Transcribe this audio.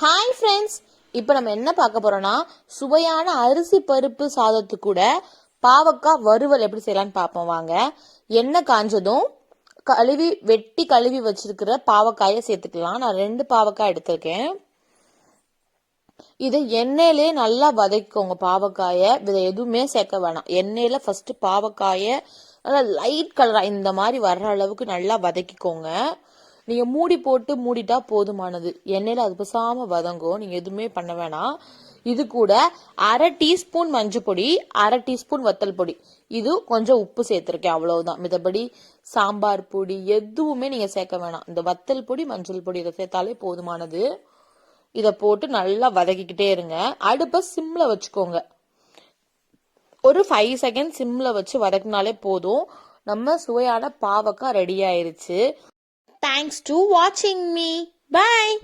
Hi friends, இப்போ நம்ம என்ன பார்க்க போறோம்னா சுவையான அரிசி பருப்பு சாதத்து கூட பாவக்காய் வறுவல் எப்படி செய்யலாம்னு பார்ப்போம். வாங்க. எண்ணெய் காஞ்சதும் வெட்டி கழுவி வச்சிருக்கிற பாவக்காயை சேர்த்துக்கலாம். நான் 2 பாவக்காய் எடுத்திருக்கேன். இதை எண்ணெயிலே நல்லா வதக்கிக்கோங்க. பாவக்காயை இதை எதுவுமே சேர்க்க வேணாம். எண்ணெயில ஃபர்ஸ்ட் பாவக்காயை நல்லா லைட் கலரா இந்த மாதிரி வர்ற அளவுக்கு நல்லா வதக்கிக்கோங்க. நீங்க மூடி போட்டு மூடிட்டா போதுமானது. எண்ணெயில அது பேசாம வதங்கும். நீங்க எதுவுமே பண்ண வேணாம். இது கூட 1/2 டீஸ்பூன் மஞ்சள் பொடி, 1/2 டீஸ்பூன் வத்தல் பொடி, இது கொஞ்சம் உப்பு சேர்த்திருக்கேன், அவ்வளவுதான். மிதபடி சாம்பார் பொடி எதுவுமே நீங்க சேர்க்க வேணாம். இந்த வத்தல் பொடி மஞ்சள் பொடி இதை சேர்த்தாலே போதுமானது. இதை போட்டு நல்லா வதக்கிக்கிட்டே இருங்க. அடுப்பை சிம்ல வச்சுக்கோங்க. ஒரு 5 செகண்ட் சிம்ல வச்சு வதக்கினாலே போதும். நம்ம சுவையான பாவக்காய் ரெடி ஆயிருச்சு. Thanks to watching me. Bye.